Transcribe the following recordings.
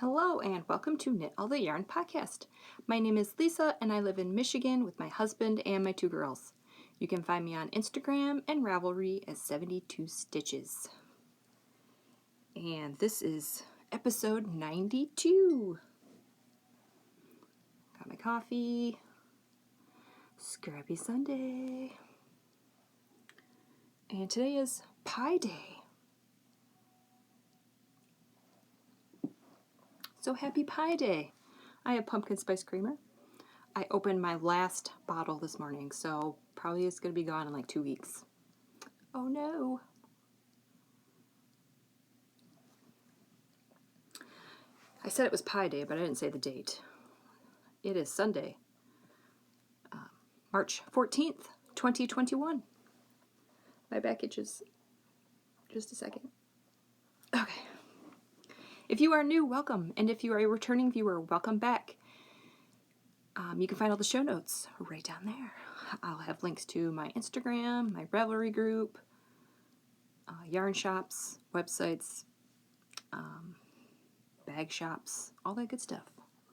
Hello and welcome to Knit All the Yarn podcast. My name is Lisa and I live in Michigan with my husband and my two girls. You can find me on Instagram and Ravelry as 72 Stitches. And this is episode 92. Got my coffee. Scrappy Sunday. And today is Pie Day. So happy Pie Day. I have pumpkin spice creamer. I opened my last bottle this morning, so probably it's going to be gone in like 2 weeks. Oh no. I said it was Pie Day, but I didn't say the date. It is Sunday, March 14th, 2021. My back itches. Just a second. Okay. If you are new, welcome. And if you are a returning viewer, welcome back. You can find all the show notes right down there. I'll have links to my Instagram, my Ravelry group, yarn shops, websites, bag shops, all that good stuff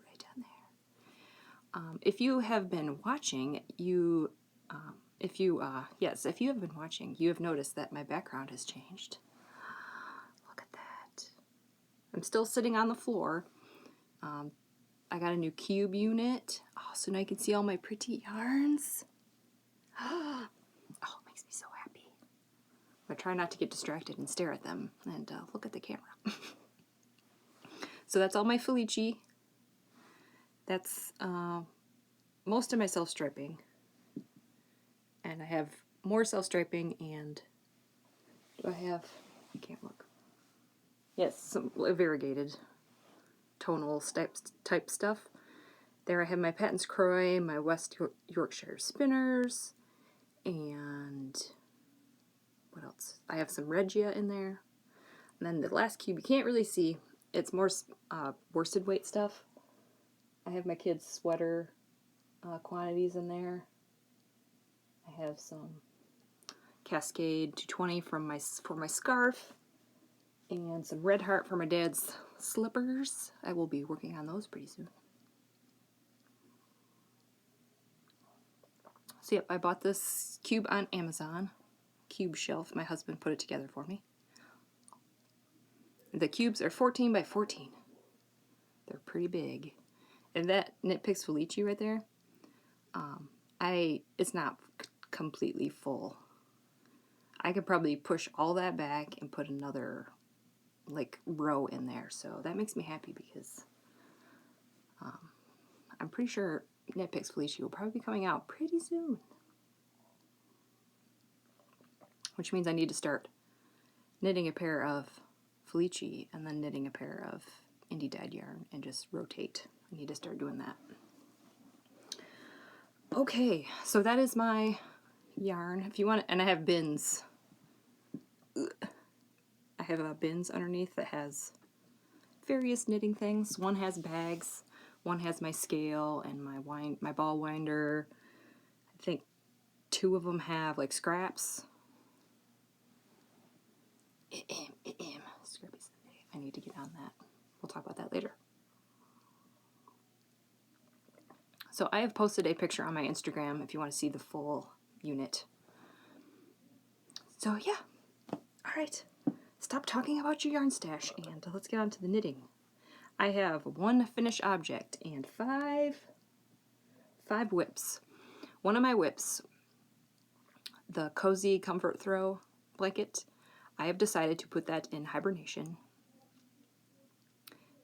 right down there. If you have been watching, if you have been watching, you have noticed that my background has changed. Look at that. I'm still sitting on the floor. I got a new cube unit. Oh, so now you can see all my pretty yarns. Oh, it makes me so happy. I try not to get distracted and stare at them and look at the camera. So that's all my Felici. That's most of my self-striping. And I have more self-striping and I can't look. Yes, some variegated tonal type stuff. There I have my Patton's Croy, my West Yorkshire spinners, and what else? I have some Regia in there. And then the last cube you can't really see. It's more worsted weight stuff. I have my kids' sweater quantities in there. I have some Cascade 220 for my scarf, and some Red Heart for my dad's slippers. I will be working on those pretty soon. So yep, I bought this cube on Amazon. Cube shelf. My husband put it together for me. The cubes are 14 by 14. They're pretty big. And that KnitPicks Felici right there, it's not completely full. I could probably push all that back and put another row in there. So that makes me happy because I'm pretty sure KnitPicks Felici will probably be coming out pretty soon. Which means I need to start knitting a pair of Felici and then knitting a pair of indie dyed yarn and just rotate. I need to start doing that. Okay, so that is my yarn. If you want, and I have bins. I have bins underneath that has various knitting things. One has bags, one has my scale and my ball winder. I think 2 of them have scraps. Scrappy Sunday. I need to get on that. We'll talk about that later. So I have posted a picture on my Instagram if you want to see the full unit. So yeah. Alright. Stop talking about your yarn stash and let's get on to the knitting. I have 1 finished object and 5 whips. One of my whips, the Cozy Comfort Throw blanket, I have decided to put that in hibernation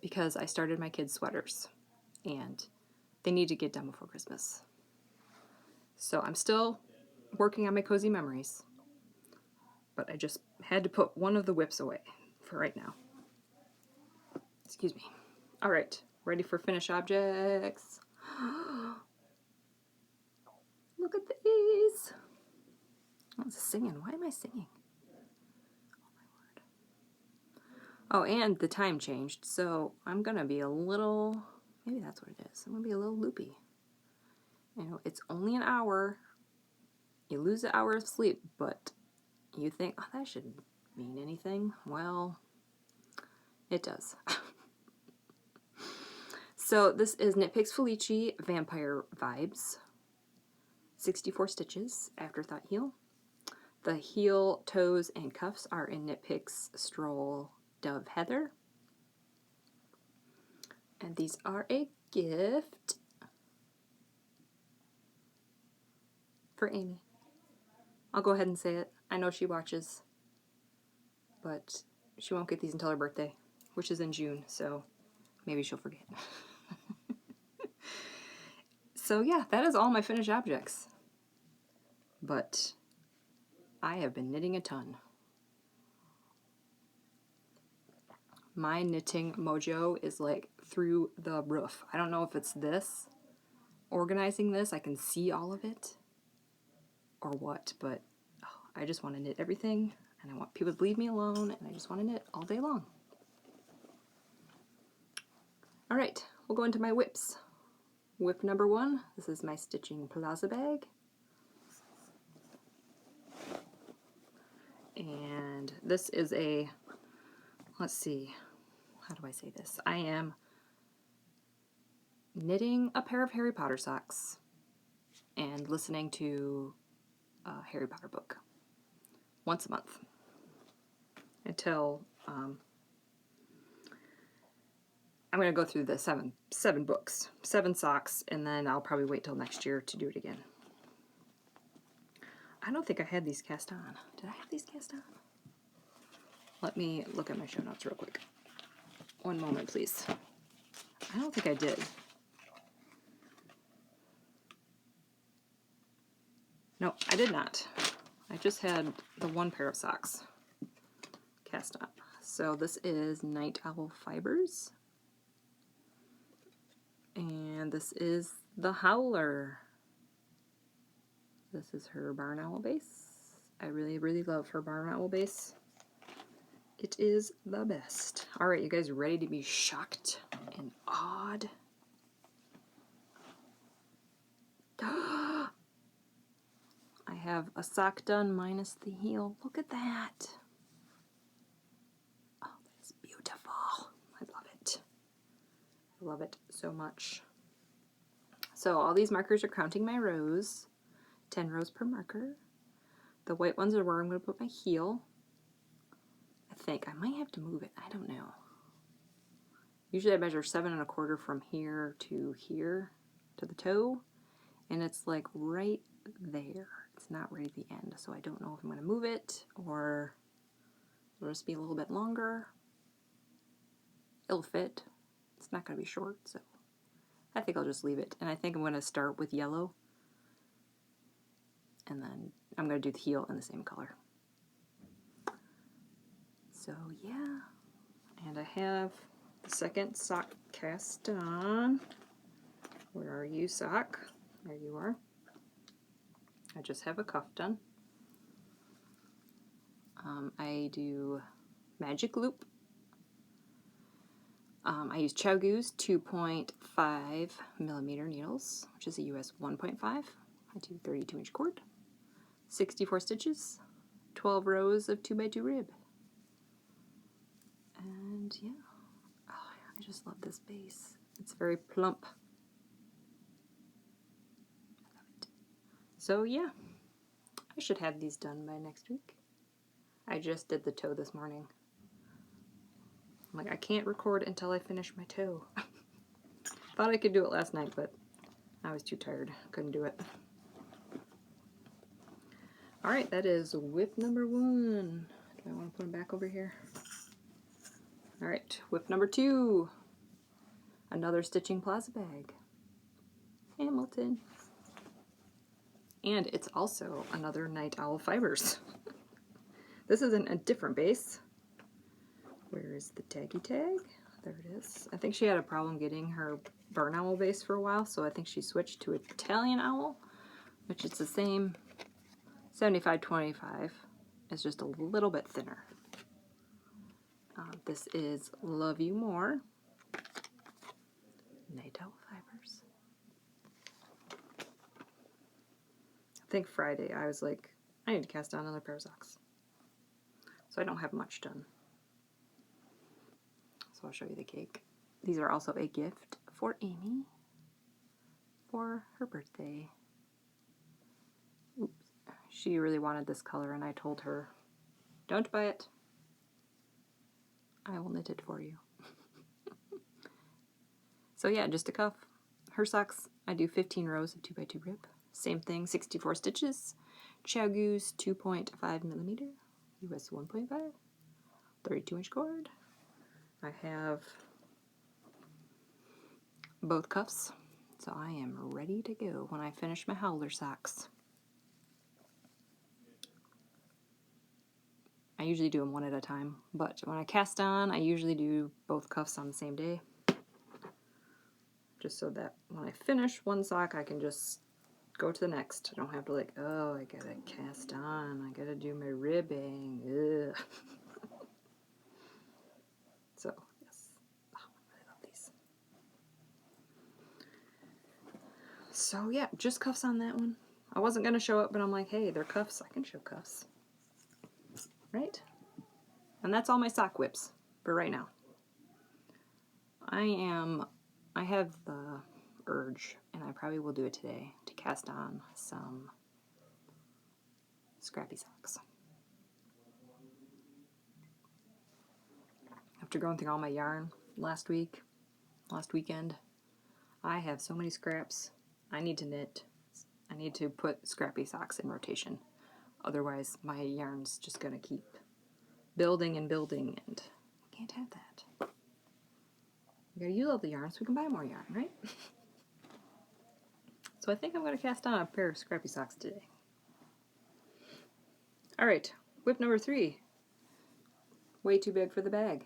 because I started my kids' sweaters and they need to get done before Christmas. So I'm still working on my cozy memories, but I just had to put one of the whips away for right now. Excuse me. All right, ready for finished objects? Look at these. I was singing. Why am I singing? Oh, and the time changed, so I'm going to be a little, maybe that's what it is. I'm going to be a little loopy. You know, it's only an hour. You lose an hour of sleep, but you think, oh, that shouldn't mean anything. Well, it does. So this is KnitPicks Felici Vampire Vibes. 64 stitches, Afterthought heel. The heel, toes, and cuffs are in KnitPicks Stroll Dove Heather. And these are a gift for Amy. I'll go ahead and say it. I know she watches, but she won't get these until her birthday, which is in June, so maybe she'll forget. So yeah, that is all my finished objects. But I have been knitting a ton. My knitting mojo is like through the roof. I don't know if it's this, organizing this, I can see all of it, or what, but I just want to knit everything, and I want people to leave me alone, and I just want to knit all day long. Alright, we'll go into my whips. Whip number 1, this is my Stitching Plaza bag. And this is a, let's see, how do I say this? I am knitting a pair of Harry Potter socks and listening to a Harry Potter book once a month until I'm going to go through the seven books, 7 socks, and then I'll probably wait till next year to do it again. I don't think I had these cast on. Did I have these cast on? Let me look at my show notes real quick. One moment, please. I don't think I did. No, I did not. I just had the 1 pair of socks cast on. So this is Night Owl Fibers. And this is the Howler. This is her Barn Owl base. I really, really love her Barn Owl base. It is the best. Alright, you guys ready to be shocked and awed? I have a sock done minus the heel. Look at that. Oh, that's beautiful. I love it. I love it so much. So all these markers are counting my rows. 10 rows per marker. The white ones are where I'm going to put my heel. I think. I might have to move it. I don't know. Usually I measure 7 1/4 from here to the toe. And it's like right there. It's not right at the end. So I don't know if I'm going to move it or it'll just be a little bit longer. It'll fit. It's not going to be short, so I think I'll just leave it. And I think I'm going to start with yellow. And then I'm going to do the heel in the same color. So yeah. And I have the second sock cast on. Where are you, sock? There you are. I just have a cuff done. I do magic loop. I use Chiaogoo's 2.5 millimeter needles, which is a US 1.5. I do 32-inch cord, 64 stitches, 12 rows of 2x2 rib. And yeah, oh, I just love this base. It's very plump. I love it. So yeah, I should have these done by next week. I just did the toe this morning. I'm like, I can't record until I finish my toe. Thought I could do it last night, but I was too tired. Couldn't do it. Alright, that is whip number 1. Do I want to put them back over here? Alright, whip number 2. Another Stitching Plaza bag. Hamilton. And it's also another Night Owl Fibers. This is in a different base. Where is the taggy tag? There it is. I think she had a problem getting her Barn Owl base for a while, so I think she switched to Italian Owl, which is the same 75-25. It's just a little bit thinner. This is Love You More. Night Owl Fibers. I think Friday I was like, I need to cast on another pair of socks. So I don't have much done. So I'll show you the cake. These are also a gift for Amy for her birthday. Oops. She really wanted this color and I told her, don't buy it. I will knit it for you. So yeah, just a cuff. Her socks, I do 15 rows of 2x2 rib. Same thing, 64 stitches. Chiaogoo's 2.5 millimeter, US 1.5, 32-inch cord. I have both cuffs, so I am ready to go when I finish my howler socks. I usually do them one at a time, but when I cast on, I usually do both cuffs on the same day. Just so that when I finish one sock, I can just go to the next. I don't have to like, oh, I gotta cast on, I gotta do my ribbing. Ugh. So, yes. Oh, I really love these. So, yeah, just cuffs on that one. I wasn't gonna show it, but I'm like, hey, they're cuffs. I can show cuffs. Right? And that's all my sock whips for right now. I have the urge, and I probably will do it today, to cast on some scrappy socks. After going through all my yarn last weekend, I have so many scraps. I need to knit. I need to put scrappy socks in rotation. Otherwise, my yarn's just going to keep building and building, and I can't have that. We gotta use all the yarn so we can buy more yarn, right? So I think I'm going to cast on a pair of scrappy socks today. Alright, whip number 3. Way too big for the bag.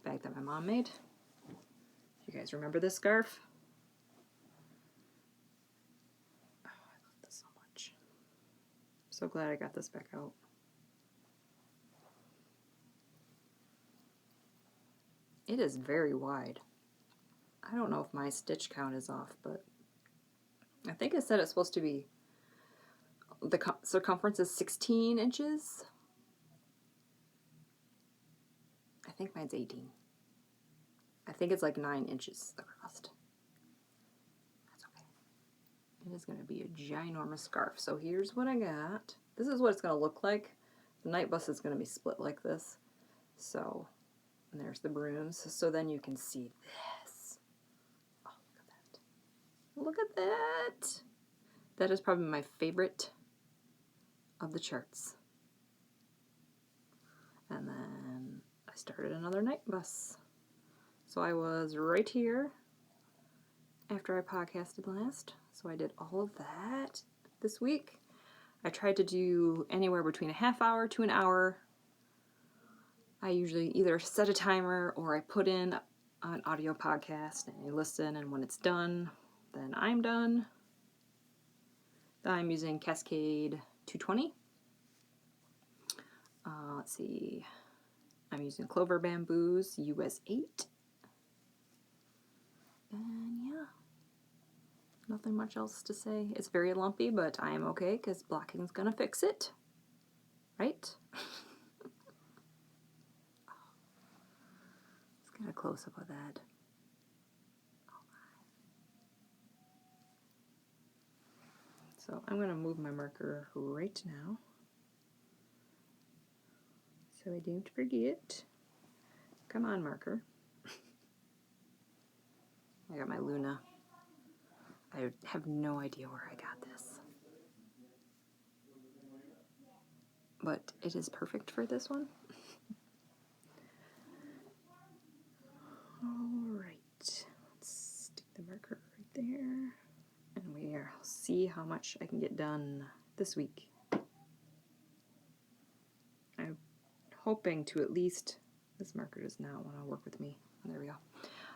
Bag that my mom made. You guys remember this scarf? Oh, I love this so much. I'm so glad I got this back out. It is very wide. I don't know if my stitch count is off, but I think it said it's supposed to be, the circumference is 16 inches. I think mine's 18. I think it's like 9 inches across. That's okay. It is going to be a ginormous scarf. So here's what I got. This is what it's going to look like. The night bus is going to be split like this. So, and there's the brooms. So then you can see this. Oh, look at that. Look at that. That is probably my favorite of the charts. And then I started another night bus. So I was right here after I podcasted last. So I did all of that this week. I tried to do anywhere between a half hour to an hour. I usually either set a timer or I put in an audio podcast and you listen, and when it's done, then I'm done. I'm using Cascade 220. Let's see. I'm using Clover bamboos, US 8. And yeah, nothing much else to say. It's very lumpy, but I am okay because blocking's gonna fix it. Right? Let's get a close-up of that. Oh my. So I'm gonna move my marker right now, so I don't forget. Come on, marker. I got my Luna. I have no idea where I got this, but it is perfect for this one. Alright, let's stick the marker right there, and we'll see how much I can get done this week. I'm hoping to at least, this marker does not want to work with me. There we go.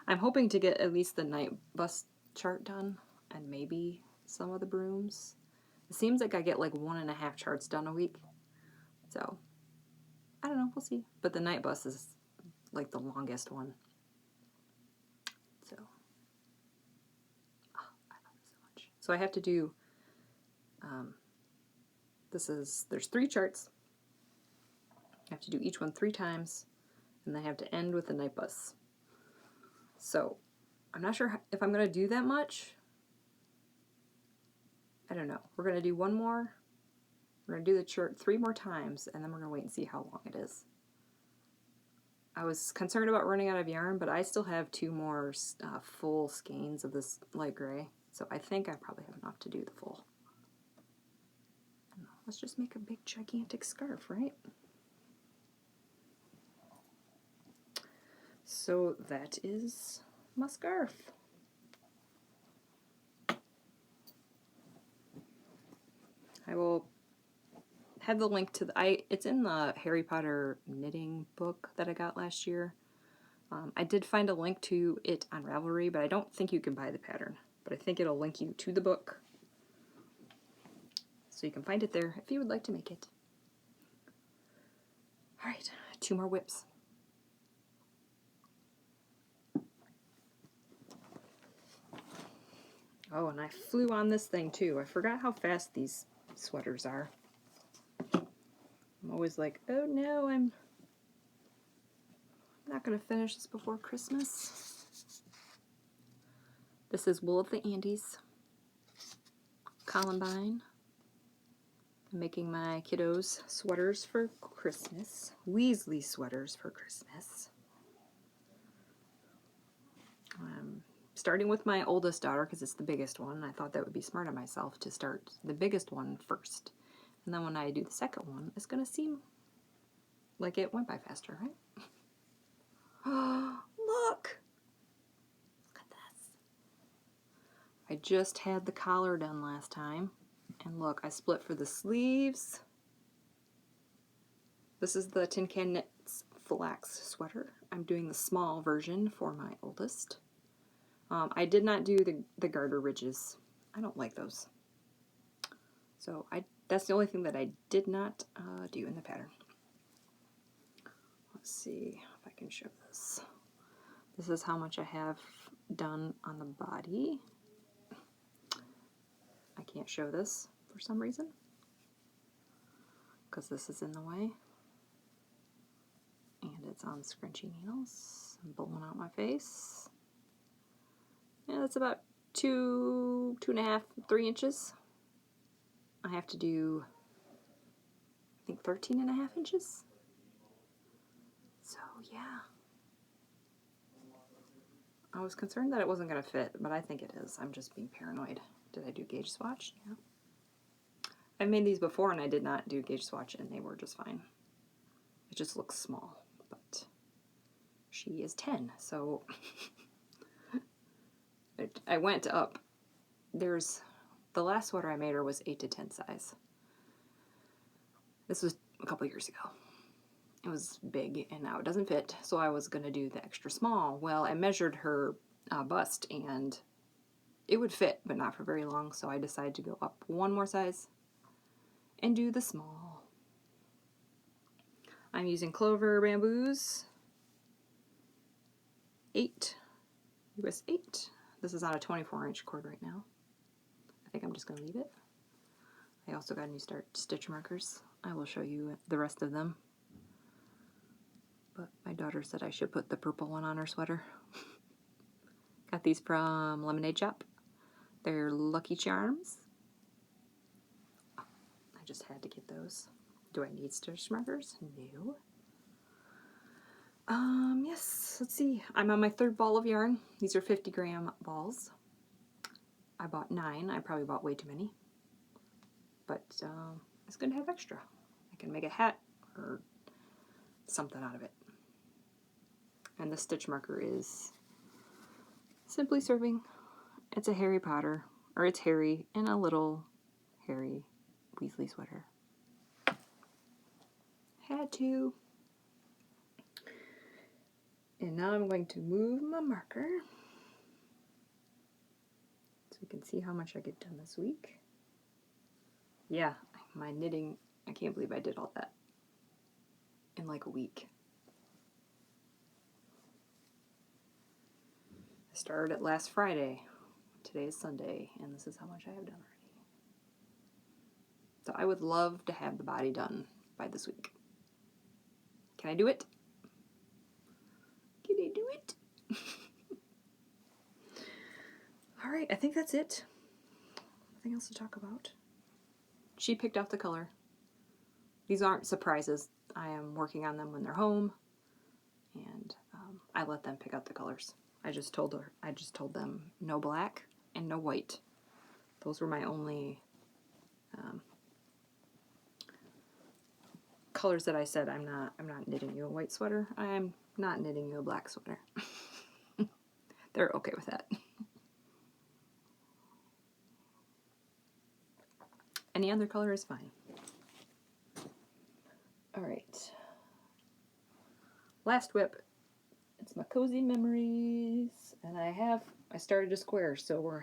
I'm hoping to get at least the night bus chart done, and maybe some of the brooms. It seems like I get like 1.5 charts done a week. So, I don't know, we'll see. But the night bus is like the longest one. So, oh, I love it so much. So I have to do, there's 3 charts. I have to do each one 3 times, and I have to end with the night bus. So I'm not sure if I'm going to do that much. I don't know. We're going to do one more. We're going to do the shirt 3 more times, and then we're going to wait and see how long it is. I was concerned about running out of yarn, but I still have 2 more full skeins of this light gray. So I think I probably have enough to do the full. Let's just make a big gigantic scarf, right? So that is my scarf. I will have the link to it's in the Harry Potter knitting book that I got last year. I did find a link to it on Ravelry, but I don't think you can buy the pattern. But I think it'll link you to the book. So you can find it there if you would like to make it. Alright, 2 more whips. Oh, and I flew on this thing too. I forgot how fast these sweaters are. I'm always like, oh no, I'm not going to finish this before Christmas. This is Wool of the Andes, Columbine. I'm making my kiddos sweaters for Christmas. Weasley sweaters for Christmas. Starting with my oldest daughter because it's the biggest one. I thought that would be smart of myself to start the biggest one first. And then when I do the second one, it's going to seem like it went by faster, right? Oh, look! Look at this. I just had the collar done last time. And look, I split for the sleeves. This is the Tincan Knits Flax sweater. I'm doing the small version for my oldest. I did not do the garter ridges. I don't like those. So that's the only thing that I did not do in the pattern. Let's see if I can show this. This is how much I have done on the body. I can't show this for some reason because this is in the way. And it's on scrunchy needles. I'm blowing out my face. Yeah, that's about 2.5, 3 inches. I have to do, I think, 13.5 inches. So, yeah. I was concerned that it wasn't going to fit, but I think it is. I'm just being paranoid. Did I do gauge swatch? Yeah. I've made these before and I did not do gauge swatch and they were just fine. It just looks small, but she is 10, so I went up. The last sweater I made her was 8 to 10 size. This was a couple years ago. It was big and now it doesn't fit, so I was going to do the extra small. Well, I measured her bust and it would fit, but not for very long, so I decided to go up 1 more size and do the small. I'm using Clover bamboos, 8, US 8. This is on a 24-inch cord right now. I think I'm just going to leave it. I also got new stitch markers. I will show you the rest of them. But my daughter said I should put the purple one on her sweater. Got these from Lemonade Shop. They're Lucky Charms. I just had to get those. Do I need stitch markers? No. Yes, let's see. I'm on my 3rd ball of yarn. These are 50-gram balls. I bought 9. I probably bought way too many. But it's good to have extra. I can make a hat or something out of it. And the stitch marker is Simply Serving. It's a Harry Potter, or it's Harry in a little Harry Weasley sweater. Had to. And now I'm going to move my marker so we can see how much I get done this week. Yeah, my knitting, I can't believe I did all that in like a week. I started it last Friday. Today is Sunday, and this is how much I have done already. So I would love to have the body done by this week. Can I do it? Can I do it? right, I think that's it. Nothing else to talk about. She picked out the color. These aren't surprises. I am working on them when they're home, and I let them pick out the colors. I just told them no black and no white. Those were my only colors that I said I'm not knitting you a white sweater. I'm not knitting you a black sweater. They're okay with that. Any other color is fine. All right. Last WIP. It's my Cozy Memories, and I started a square, so we're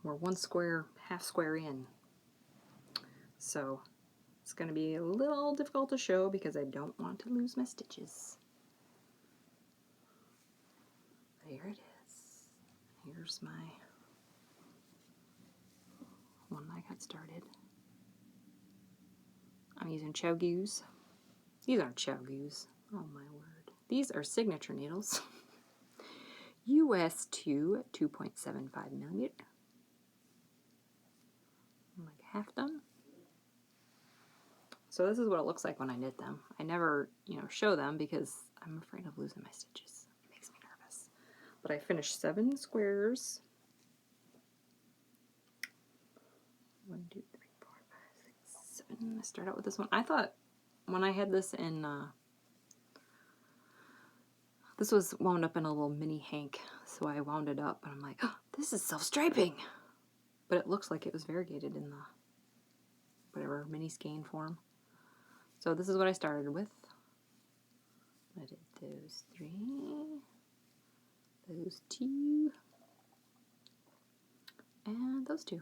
one square, half square in. So it's going to be a little difficult to show because I don't want to lose my stitches. There it is. Here's my one I got started. I'm using Chiaogoos. These aren't Chiaogoos. Oh my word. These are signature needles. US 2 2.75 millimeter. I'm like half done. So this is what it looks like when I knit them. I never, show them because I'm afraid of losing my stitches. It makes me nervous. But I finished 7 squares. 1, 2, 3, 4, 5, 6, 7. I start out with this one. I thought when I had this in, this was wound up in a little mini hank, so I wound it up, and I'm like, oh, this is self-striping. But it looks like it was variegated in the whatever mini skein form. So this is what I started with. I did those 3, those 2, and those 2.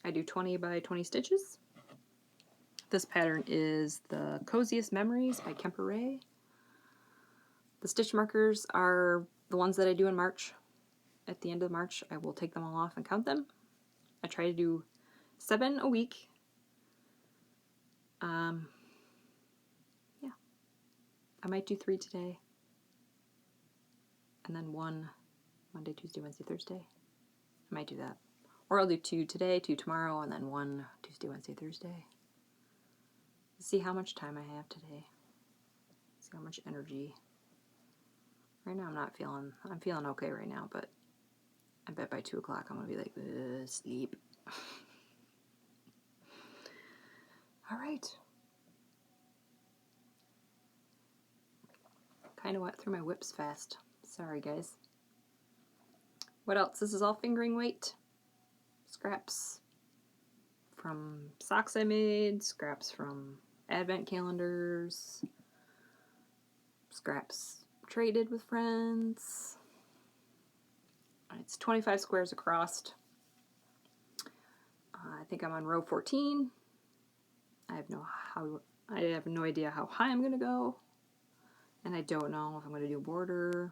I do 20 by 20 stitches. This pattern is the Coziest Memories by Kemper-Ray. The stitch markers are the ones that I do in March. At the end of March, I will take them all off and count them. I try to do 7 a week. Yeah. I might do 3 today. And then 1 Monday, Tuesday, Wednesday, Thursday. I might do that. Or I'll do 2 today, 2 tomorrow, and then 1 Tuesday, Wednesday, Thursday. See how much time I have today. See how much energy. Right now I'm feeling okay right now, but I bet by 2 o'clock I'm going to be like, sleep. All right. Kind of went through my whips fast. Sorry, guys. What else? This is all fingering weight. Scraps from socks I made, scraps from advent calendars, scraps traded with friends. It's 25 squares across. I think I'm on row 14. I have no idea how high I'm going to go. And I don't know if I'm going to do a border.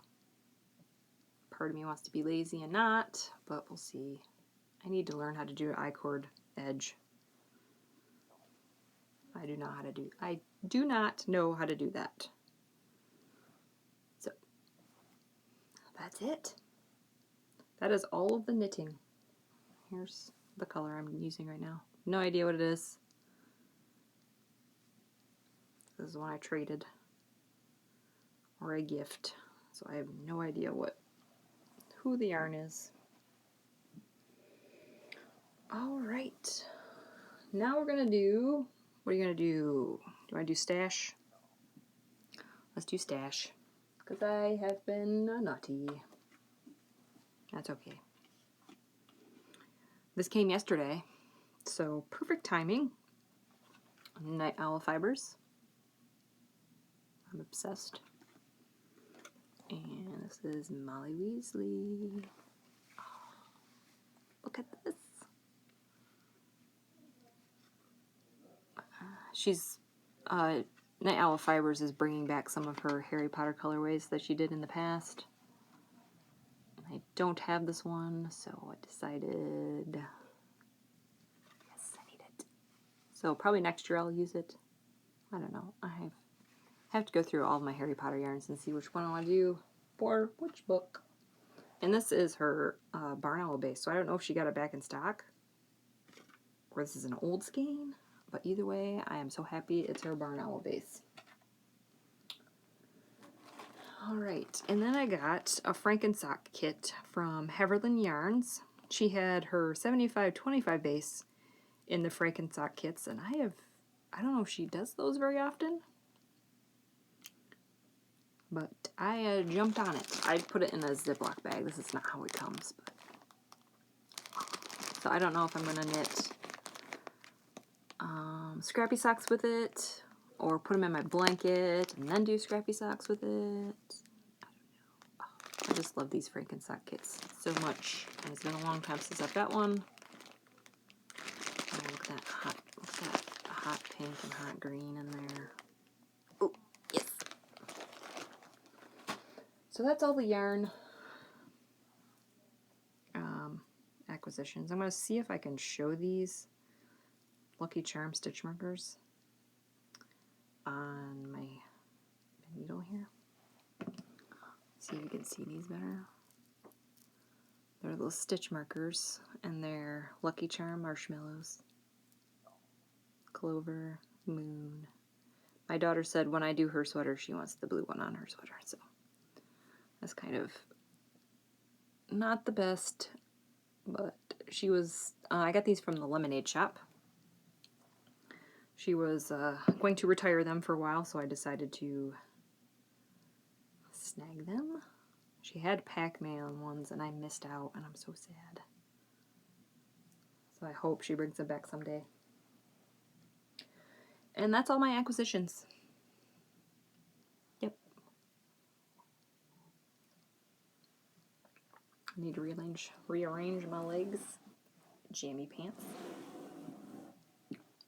Part of me wants to be lazy and not, but we'll see. I need to learn how to do an I-cord edge. I do not know how to do that. So that's it. That is all of the knitting. Here's the color I'm using right now. No idea what it is. This is one I traded or a gift. So I have no idea who the yarn is. All right. Now we're going to do, what are you going to do? Do you want to do stash? Let's do stash. Because I have been naughty. That's okay. This came yesterday, so perfect timing. Night Owl Fibers. I'm obsessed. And this is Molly Weasley. Oh, look at this. Night Owl Fibers is bringing back some of her Harry Potter colorways that she did in the past. I don't have this one, so I decided, yes, I need it. So probably next year I'll use it. I don't know. I have to go through all of my Harry Potter yarns and see which one I want to do for which book. And this is her Barn Owl base, so I don't know if she got it back in stock or this is an old skein, but either way, I am so happy it's her Barn Owl base. Alright, and then I got a Frankensock kit from Raverly Yarns. She had her 75-25 base in the Frankensock kits, and I don't know if she does those very often, but I jumped on it. I put it in a Ziploc bag. This is not how it comes, but so I don't know if I'm going to knit scrappy socks with it, or put them in my blanket and then do scrappy socks with it. I just love these Frankensock kits so much, and it's been a long time since I've got one. Oh, look at that hot pink and hot green in there. Oh, yes. So that's all the yarn acquisitions. I'm going to see if I can show these Lucky Charm stitch markers on my needle here. See if you can see these better. They're little stitch markers, and they're Lucky Charm marshmallows. Clover, moon. My daughter said when I do her sweater, she wants the blue one on her sweater, so that's kind of not the best, but she was, I got these from the lemonade shop. She was going to retire them for a while, so I decided to snag them. She had Pac-Man ones, and I missed out, and I'm so sad. So I hope she brings them back someday. And that's all my acquisitions. Yep. I need to rearrange my legs. Jammy pants.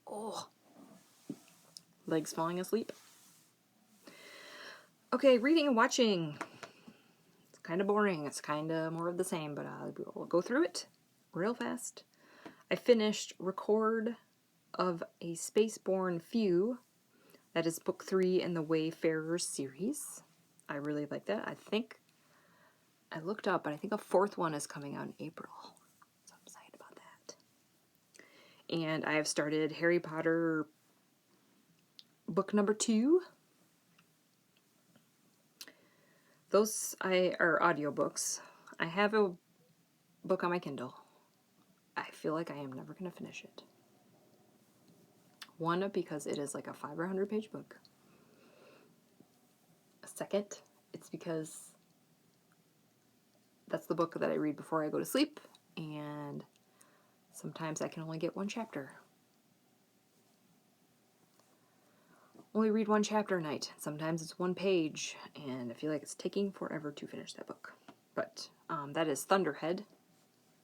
Oh. Legs falling asleep. Okay, reading and watching. It's kind of boring. It's kind of more of the same, but I'll go through it real fast. I finished Record of a Spaceborne Few. That is book 3 in the Wayfarers series. I really like that. I looked up, but I think a 4th one is coming out in April. So I'm excited about that. And I have started Harry Potter book number 2. Those are audiobooks. I have a book on my Kindle. I feel like I am never going to finish it. One, because it is like a 500 or 100 page book. Second, it's because that's the book that I read before I go to sleep, and sometimes I can only get one chapter. Only read one chapter a night. Sometimes it's one page, and I feel like it's taking forever to finish that book. But that is Thunderhead.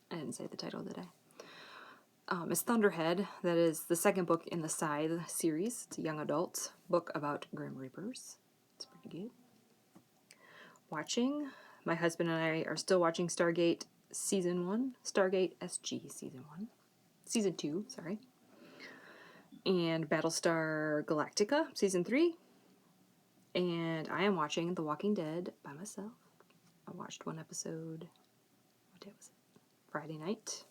I didn't say the title, did I? It's Thunderhead. That is the second book in the Scythe series. It's a young adult book about Grim Reapers. It's pretty good. Watching. My husband and I are still watching Stargate Season 1. Stargate SG Season 1. Season 2, sorry. And Battlestar Galactica Season 3. And I am watching The Walking Dead by myself. I watched one episode. What day was it? Friday night.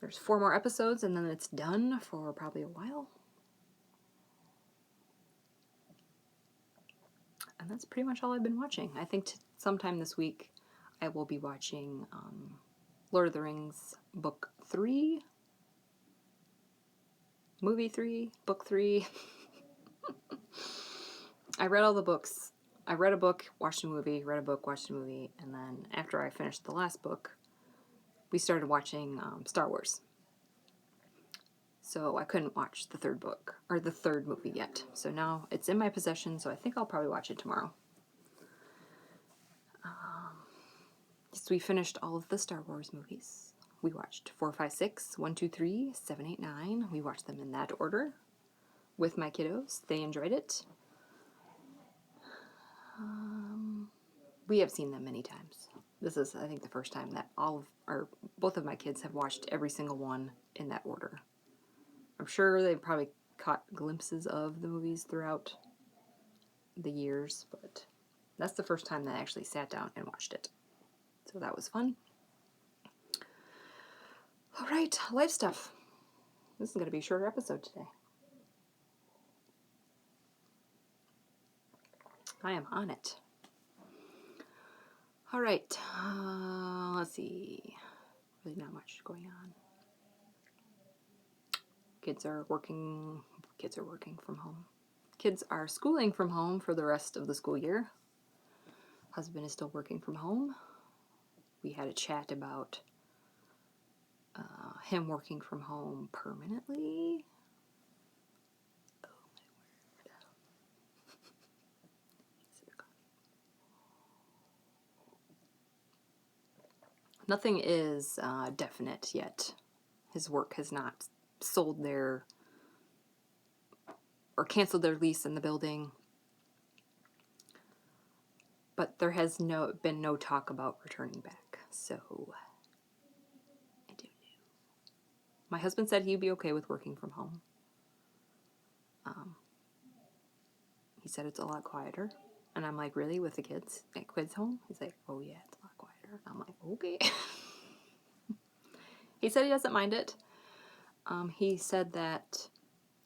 There's 4 more episodes, and then it's done for probably a while. And that's pretty much all I've been watching. I think sometime this week I will be watching Lord of the Rings Book 3, Movie 3, Book 3. I read all the books. I read a book, watched a movie, read a book, watched a movie, and then after I finished the last book, we started watching Star Wars. So I couldn't watch the 3rd book, or the 3rd movie yet. So now it's in my possession, so I think I'll probably watch it tomorrow. So we finished all of the Star Wars movies. We watched 4, 5, 6, 1, 2, 3, 7, 8, 9. We watched them in that order with my kiddos. They enjoyed it. We have seen them many times. This is, I think, the first time that both of my kids have watched every single one in that order. I'm sure they've probably caught glimpses of the movies throughout the years, but that's the first time that I actually sat down and watched it. So that was fun. All right, life stuff. This is going to be a shorter episode today. I am on it. All right, let's see. Really not much going on. Kids are working from home. Kids are schooling from home for the rest of the school year. Husband is still working from home. We had a chat about him working from home permanently. Oh my word. Nothing is definite yet. His work has not sold their or canceled their lease in the building. But there has been no talk about returning back. So I don't know. My husband said he'd be okay with working from home. He said it's a lot quieter. And I'm like, really? With the kids? At kids home? He's like, oh yeah, it's a lot quieter. I'm like, okay. He said he doesn't mind it. He said that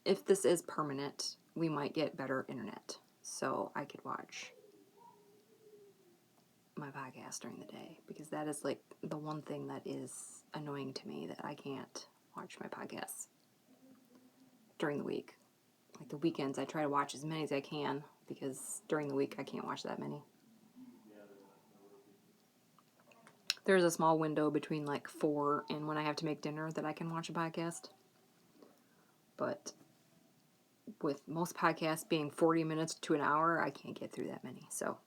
if this is permanent, we might get better internet. So I could watch my podcast during the day. Because that is like the one thing that is annoying to me, that I can't watch my podcasts during the week. Like the weekends, I try to watch as many as I can, because during the week I can't watch that many. There's a small window between like 4 and when I have to make dinner that I can watch a podcast. But with most podcasts being 40 minutes to an hour, I can't get through that many. So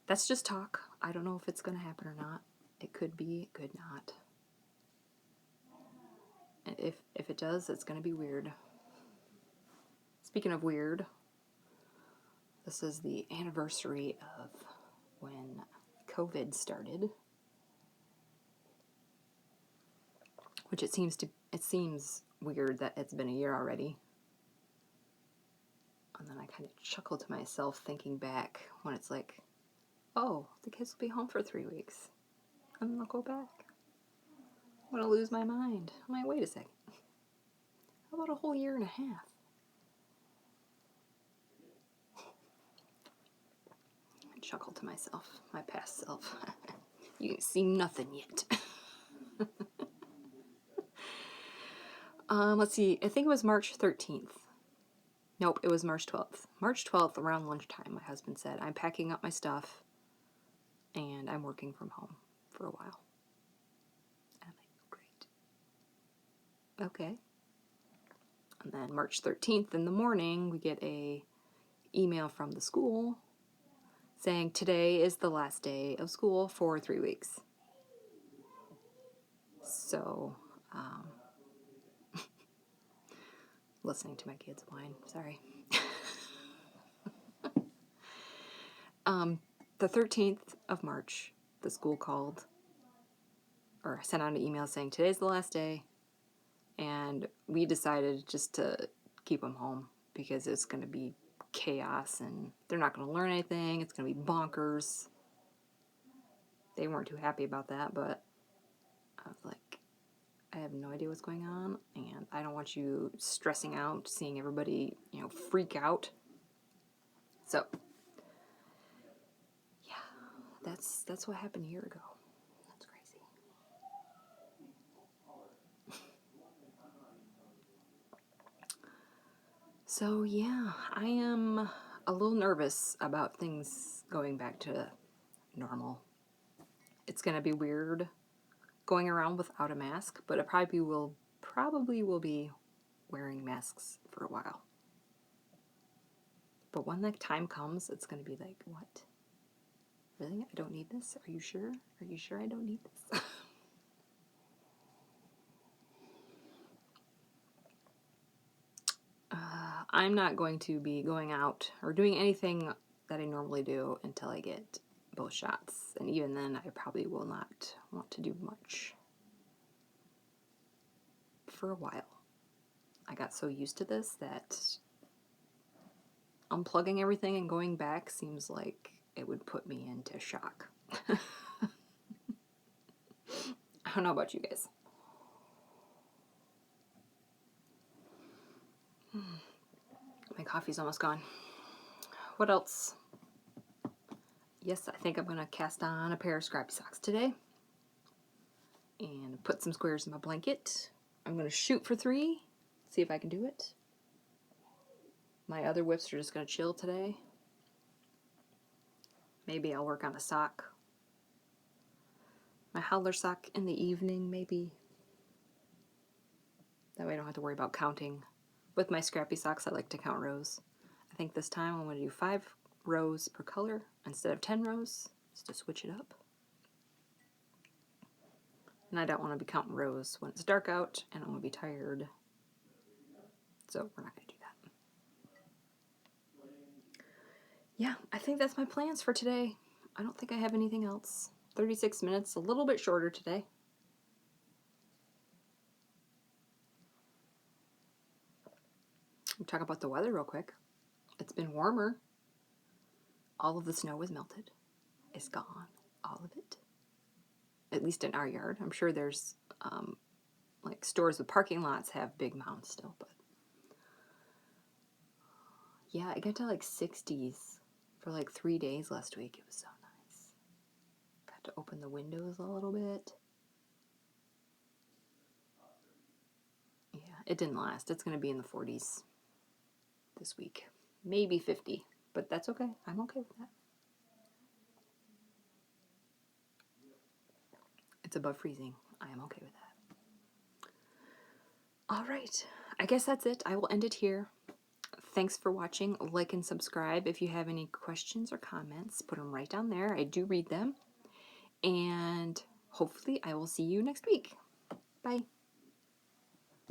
that's just talk. I don't know if it's going to happen or not. It could be, it could not. And if it does, it's going to be weird. Speaking of weird, this is the anniversary of when COVID started, which it seems weird that it's been a year already. And then I kind of chuckle to myself thinking back when it's like, oh, the kids will be home for 3 weeks, and then they'll go back. I'm gonna lose my mind. I'm like, wait a second. How about a whole year and a half? I chuckle to myself, my past self. You ain't seen nothing yet. Let's see. I think it was March 13th. Nope, it was March 12th. March 12th, around lunchtime, my husband said, I'm packing up my stuff and I'm working from home for a while. And I'm like, great. Okay. And then March 13th in the morning, we get a email from the school saying today is the last day of school for 3 weeks. So, listening to my kids whine, sorry. The 13th of March, the school called, or sent out an email saying today's the last day, and we decided just to keep them home because it's going to be chaos and they're not going to learn anything. It's going to be bonkers. They weren't too happy about that, but I was like, I have no idea what's going on, and I don't want you stressing out, seeing everybody, freak out. So, yeah, that's what happened a year ago. That's crazy. So, yeah, I am a little nervous about things going back to normal. It's going to be weird going around without a mask, but it probably will be wearing masks for a while. But when that time comes, it's going to be like, what? Really? I don't need this? Are you sure? Are you sure I don't need this? I'm not going to be going out or doing anything that I normally do until I get both shots. And even then, I probably will not want to do much for a while. I got so used to this that unplugging everything and going back seems like it would put me into shock. don't know about you guys. My coffee's almost gone. What else? Yes, I think I'm going to cast on a pair of scrappy socks today. And put some squares in my blanket. I'm going to shoot for 3. See if I can do it. My other whips are just going to chill today. Maybe I'll work on a sock. My howler sock in the evening, maybe. That way I don't have to worry about counting. With my scrappy socks, I like to count rows. I think this time I'm going to do 5 rows per color instead of 10 rows, just to switch it up. And I don't want to be counting rows when it's dark out and I'm going to be tired. So we're not going to do that. Yeah, I think that's my plans for today. I don't think I have anything else. 36 minutes, a little bit shorter today. We'll talk about the weather real quick. It's been warmer. All of the snow was melted. It's gone. All of it. At least in our yard. I'm sure there's like stores with parking lots have big mounds still, but yeah, it got to like 60s for like 3 days last week. It was so nice. Got to open the windows a little bit. Yeah, it didn't last. It's going to be in the 40s this week. Maybe 50, but that's okay. I'm okay with that. It's above freezing. I am okay with that. All right. I guess that's it. I will end it here. Thanks for watching. Like and subscribe. If you have any questions or comments, put them right down there. I do read them. And hopefully I will see you next week. Bye.